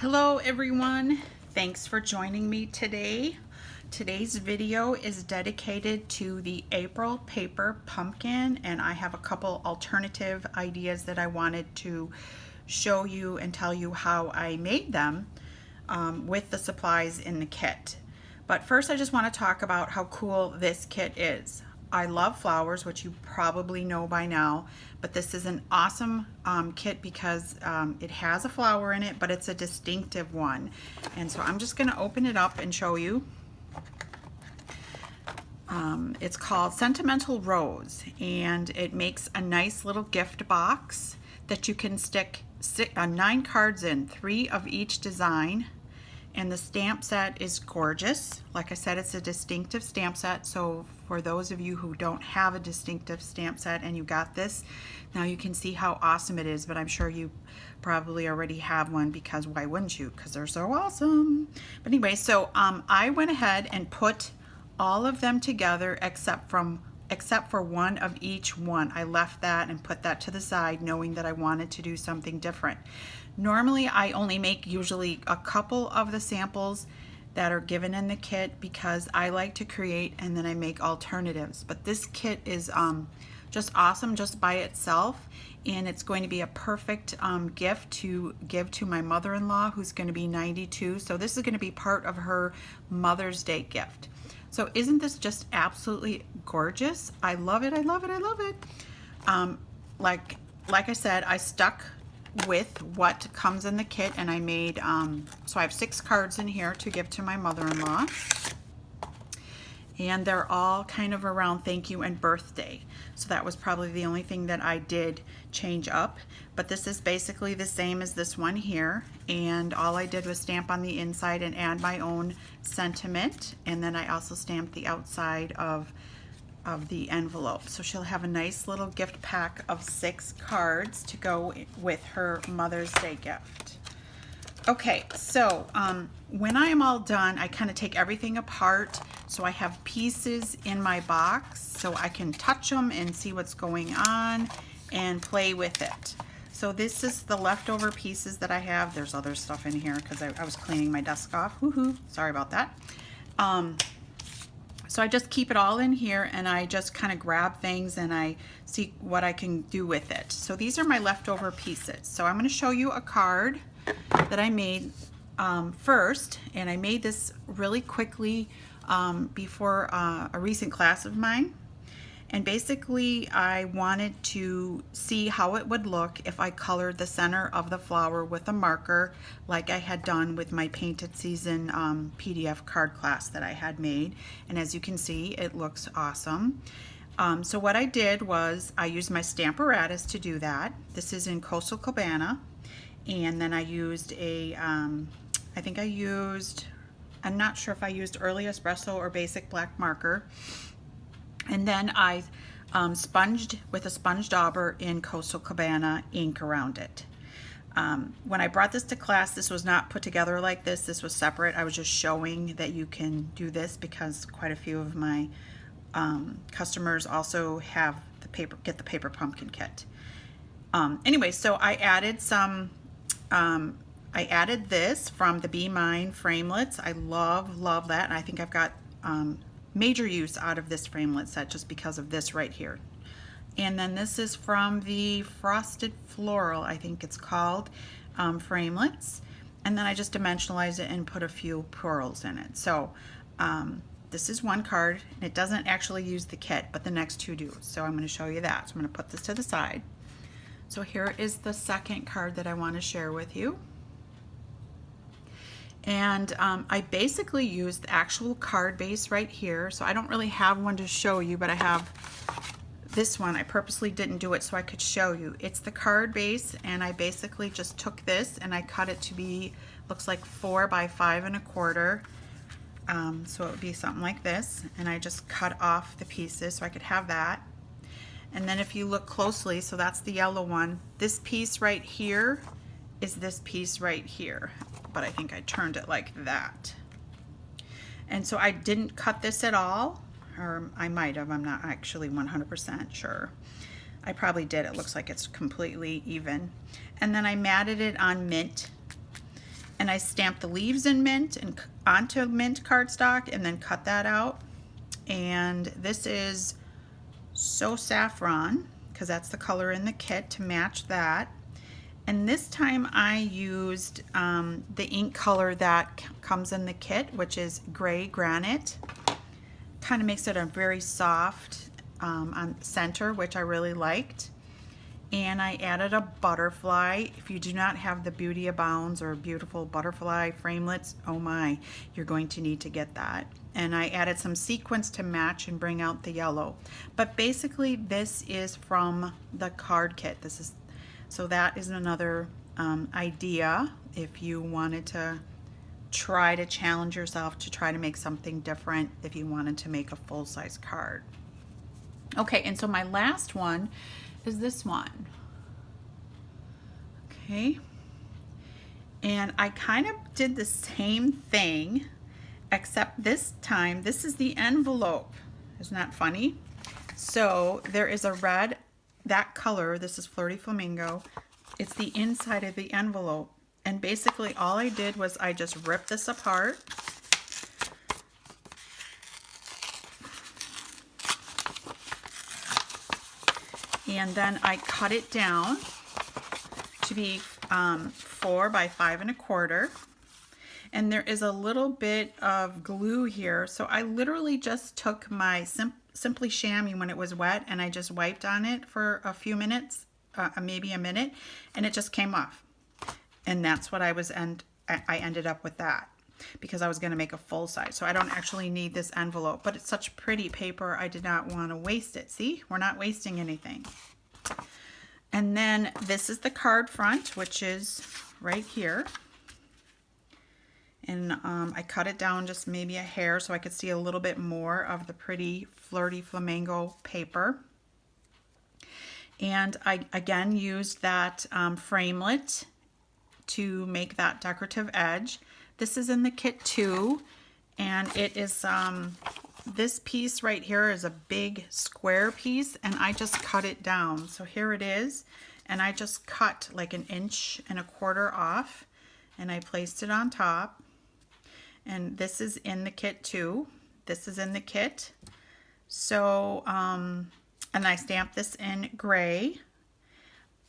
Hello everyone, thanks for joining me today. Today's video is dedicated to the April paper pumpkin, and I have a couple alternative ideas that I wanted to show you and tell you how I made them with the supplies in the kit. But first I just want to talk about how cool this kit is. I love flowers, which you probably know by now, but this is an awesome kit because it has a flower in it, but it's a distinctive one. And so I'm just going to open it up and show you. It's called Sentimental Rose, and it makes a nice little gift box that you can stick 9 cards in, 3 of each design. And the stamp set is gorgeous. Like I said, it's a distinctive stamp set, so for those of you who don't have a distinctive stamp set and you got this, now you can see how awesome it is, but I'm sure you probably already have one, because why wouldn't you? Because they're so awesome. But anyway, so I went ahead and put all of them together except for one of each one. I left that and put that to the side, knowing that I wanted to do something different. Normally I only make usually a couple of the samples that are given in the kit because I like to create and then I make alternatives. But this kit is just awesome just by itself, and it's going to be a perfect gift to give to my mother-in-law, who's going to be 92. So this is going to be part of her Mother's Day gift. So isn't this just absolutely gorgeous? I love it, I love it, I love it. Like I said, I stuck with what comes in the kit, and I made, so I have 6 cards in here to give to my mother-in-law. And they're all kind of around thank you and birthday. So that was probably the only thing that I did change up. But this is basically the same as this one here. And all I did was stamp on the inside and add my own sentiment. And then I also stamped the outside of the envelope. So she'll have a nice little gift pack of 6 cards to go with her Mother's Day gift. Okay, so when I am all done, I kind of take everything apart so I have pieces in my box so I can touch them and see what's going on and play with it. So this is the leftover pieces that I have. There's other stuff in here because I was cleaning my desk off. Woohoo! Sorry about that. So I just keep it all in here, and I just kind of grab things and I see what I can do with it. So these are my leftover pieces. So I'm going to show you a card that I made first, and I made this really quickly before a recent class of mine. And basically I wanted to see how it would look if I colored the center of the flower with a marker like I had done with my Painted Season PDF card class that I had made. And as you can see, it looks awesome. So what I did was I used my Stamparatus to do that. This is in Coastal Cabana. And then I used a, I think I used, I'm not sure if I used Early Espresso or Basic Black Marker. And then I sponged with a sponge dauber in Coastal Cabana ink around it. When I brought this to class, this was not put together like this. This was separate. I was just showing that you can do this because quite a few of my customers also have the paper, get the paper pumpkin kit. Anyway, so I added some, I added this from the Be Mine framelits. I love that, and I think I've got major use out of this framelit set just because of this right here. And then this is from the Frosted Floral, I think it's called, framelits. And then I just dimensionalized it and put a few pearls in it. So this is one card, and it doesn't actually use the kit, but the next 2 do. So I'm going to show you that. So I'm going to put this to the side. So here is the second card that I want to share with you. And I basically used the actual card base right here. So I don't really have one to show you, but I have this one. I purposely didn't do it so I could show you. It's the card base, and I basically just took this and I cut it to be, looks like 4 by 5 1/4. So it would be something like this. And I just cut off the pieces so I could have that. And then if you look closely, so that's the yellow one. This piece right here is this piece right here. But I think I turned it like that. And so I didn't cut this at all, or I might have, I'm not actually 100% sure. I probably did, it looks like it's completely even. And then I matted it on mint, And I stamped the leaves in mint and onto mint cardstock and then cut that out. And this is So Saffron, because that's the color in the kit, to match that. And this time I used the ink color that comes in the kit, which is Gray Granite. Kind of makes it a very soft on center, which I really liked. And I added a butterfly. If you do not have the Beauty Abounds or beautiful butterfly framelits, oh my, you're going to need to get that. And I added some sequins to match and bring out the yellow. But basically this is from the card kit. So that is another idea if you wanted to try to challenge yourself to try to make something different, if you wanted to make a full-size card. Okay, and so my last one is this one. Okay, and I kind of did the same thing, except this time this is the envelope. Isn't that funny? So there is a red, that color, this is Flirty Flamingo. It's the inside of the envelope, and basically all I did was I just ripped this apart. And then I cut it down to be 4 by 5 1/4. And there is a little bit of glue here. So I literally just took my Simply Chamois when it was wet and I just wiped on it for a few minutes, maybe a minute, and it just came off. And that's what I ended up with that, because I was going to make a full size. So I don't actually need this envelope, but it's such pretty paper, I did not want to waste it. See, we're not wasting anything. And then this is the card front, which is right here. And I cut it down just maybe a hair so I could see a little bit more of the pretty Flirty Flamingo paper. And I again used that framelit to make that decorative edge. This is in the kit too, and it is this piece right here is a big square piece, and I just cut it down. So here it is, and I just cut like 1 1/4 inches off, and I placed it on top. And this is in the kit too. This is in the kit. So and I stamped this in gray.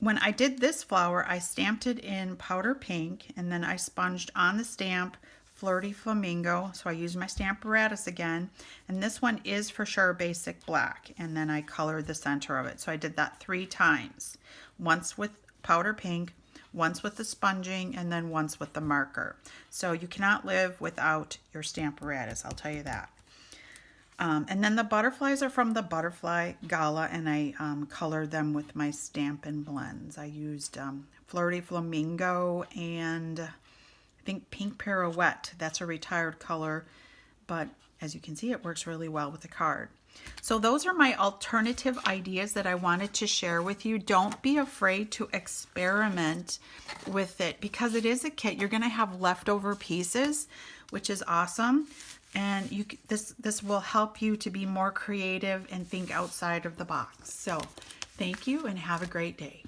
When I did this flower, I stamped it in powder pink, and then I sponged on the stamp Flirty Flamingo. So I used my Stamparatus again, and this one is for sure basic black, and then I colored the center of it. So I did that 3 times, once with powder pink, once with the sponging, and then once with the marker. So you cannot live without your Stamparatus, I'll tell you that. And then the butterflies are from the Butterfly Gala, and I colored them with my Stampin' blends. I used Flirty Flamingo and I think Pink Pirouette. That's a retired color, but as you can see, it works really well with the card. So those are my alternative ideas that I wanted to share with you. Don't be afraid to experiment with it, because it is a kit. You're going to have leftover pieces, which is awesome. And this will help you to be more creative and think outside of the box. So thank you and have a great day.